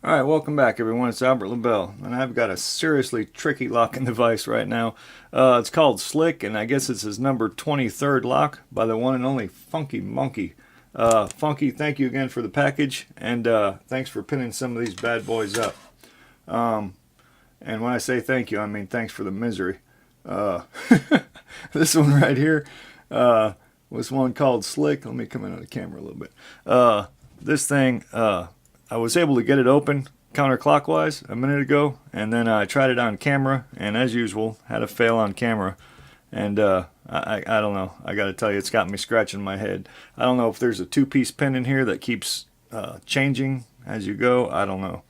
Alright, welcome back everyone. It's Albert Lebel, and I've got a seriously tricky locking device right now. It's called Slick, and I guess it's his number 23rd lock by the one and only FunKey MonKey. FunKey, thank you again for the package, and thanks for pinning some of these bad boys up. And when I say thank you, I mean thanks for the misery. This one right here was one called Slick. Let me come in on the camera a little bit. This thing, I was able to get it open counterclockwise a minute ago, and then I tried it on camera, and as usual, had a fail on camera. And I don't know. I got to tell you, it's got me scratching my head. I don't know if there's a two-piece pin in here that keeps changing as you go. I don't know.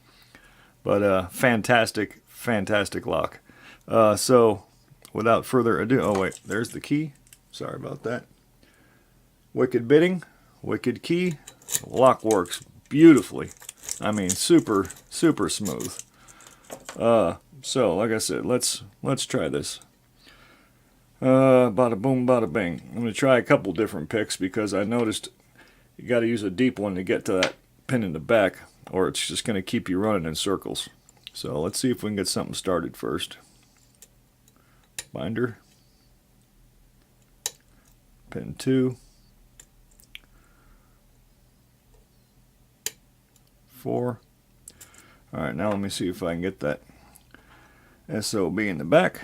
But fantastic, fantastic lock. So without further ado, oh wait, there's the key. Sorry about that. Wicked bitting, wicked key. Lock works beautifully. I mean, super smooth. So like I said, let's try this. Bada boom, bada bing. I'm gonna try a couple different picks because I noticed you got to use a deep one to get to that pin in the back, or it's just gonna keep you running in circles. So let's see if we can get something started first. Binder, pin 2. 4. Alright, now let me see if I can get that SOB in the back.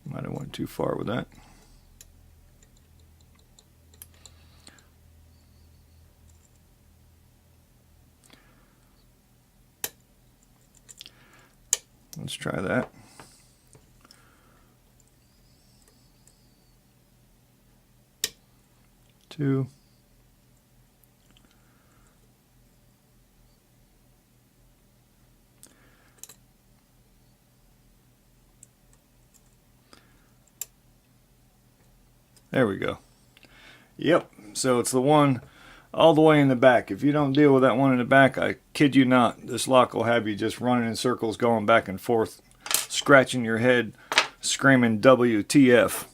Might have went too far with that. Let's try that. Two. There we go. Yep, so it's the one all the way in the back. If you don't deal with that one in the back, I kid you not, this lock will have you just running in circles, going back and forth, scratching your head, screaming WTF.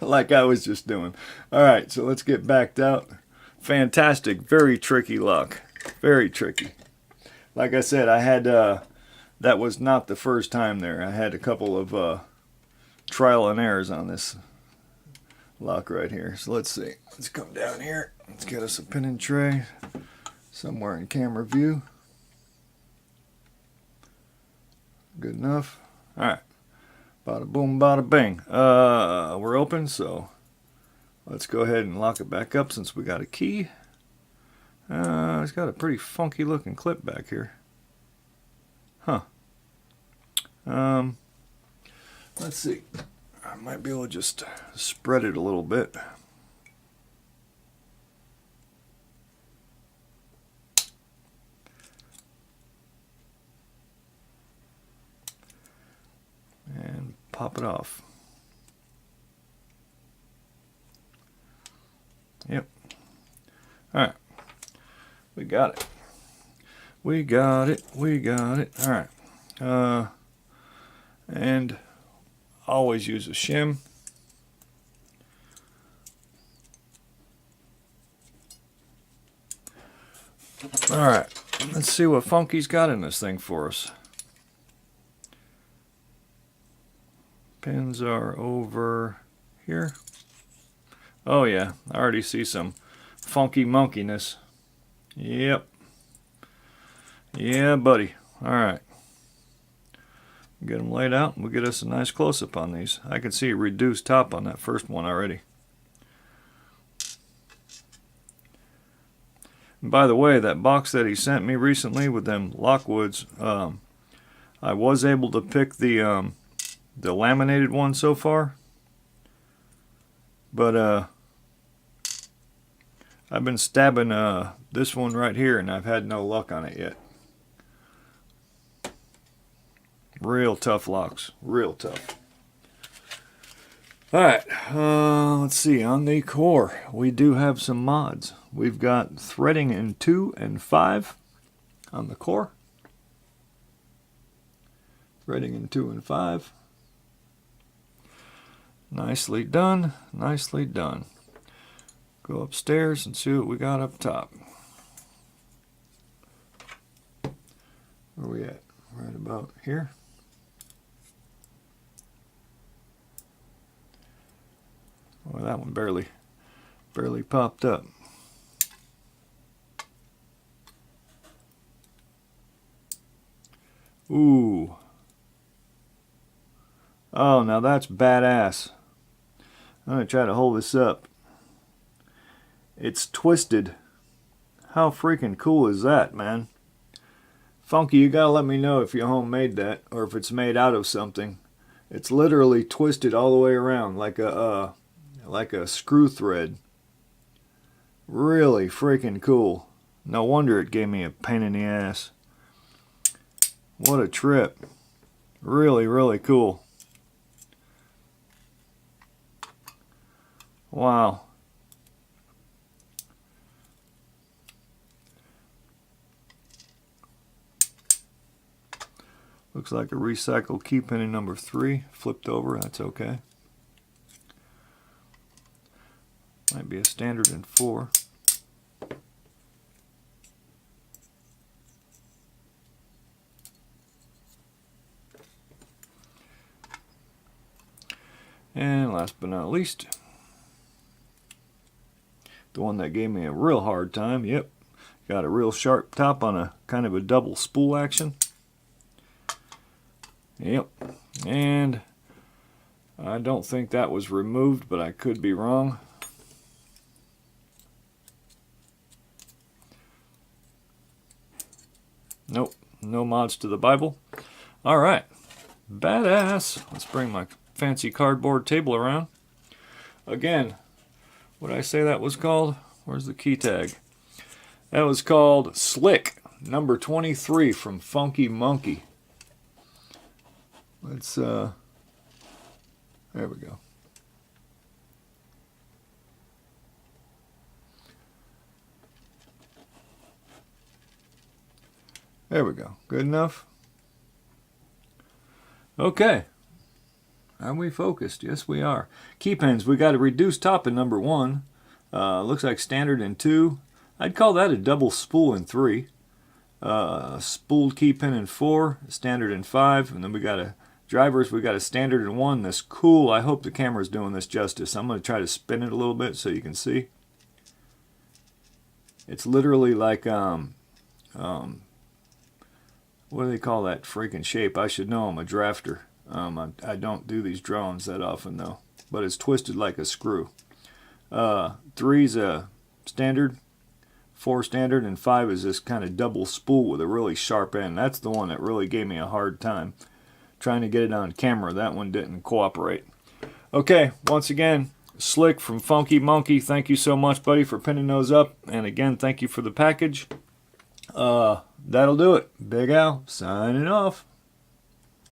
Like I was just doing. Alright, so let's get backed out. Fantastic, very tricky lock. Very tricky. Like I said, I had, that was not the first time there. I had a couple of trial and errors on this lock right here. So let's see. Let's come down here. Let's get us a pin and tray somewhere in camera view. Good enough. Alright. Bada boom, bada bing. We're open, so let's go ahead and lock it back up since we got a key. It's got a pretty funky looking clip back here. Huh. Let's see. I might be able to just spread it a little bit. And pop it off. Yep. Alright. We got it. We got it. We got it. Alright. And always use a shim. Alright. Let's see what FunKey's got in this thing for us. Pins are over here. Oh yeah, I already see some funky monkiness. Yep. Yeah, buddy. Alright. Get them laid out and we'll get us a nice close-up on these. I can see a reduced top on that first one already. And by the way, that box that he sent me recently with them Lockwoods, I was able to pick the laminated one so far, but I've been stabbing this one right here and I've had no luck on it yet. Real tough locks, real tough. Alright, let's see, on the core we do have some mods. We've got threading in 2 and 5 on the core. Threading in 2 and 5. Nicely done, nicely done. Go upstairs and see what we got up top. Where are we at? Right about here. Well, that one barely popped up. Ooh. Oh, now that's badass. I'm going to try to hold this up. It's twisted. How freaking cool is that, man? FunKey, you gotta let me know if you homemade that or if it's made out of something. It's literally twisted all the way around like a screw thread. Really freaking cool. No wonder it gave me a pain in the ass. What a trip. Really, really cool. Wow. Looks like a recycled key pin in number 3. Flipped over, that's okay. Might be a standard in 4. And last but not least, the one that gave me a real hard time. Yep, got a real sharp top on a kind of a double spool action. Yep, and I don't think that was removed, but I could be wrong. Nope, no mods to the Bible. All right, badass. Let's bring my fancy cardboard table around. Again, what did I say that was called? Where's the key tag? That was called Slick, number 23 from FunKey MonKey. Let's, there we go. There we go. Good enough? Okay. Are we focused? Yes, we are. Key pins. We got a reduced top in number 1. Looks like standard in 2. I'd call that a double spool in 3. Spooled key pin in 4. Standard in 5. And then we got a drivers. We got a standard in 1. This cool. I hope the camera's doing this justice. I'm going to try to spin it a little bit so you can see. It's literally like what do they call that freaking shape? I should know. I'm a drafter. I don't do these drawings that often though, but it's twisted like a screw. 3's a standard, 4 standard, and 5 is this kind of double spool with a really sharp end. That's the one that really gave me a hard time trying to get it on camera. That one didn't cooperate. Okay, once again, Slick from FunKey MonKey. Thank you so much, buddy, for pinning those up. And again, thank you for the package. That'll do it. Big Al, signing off.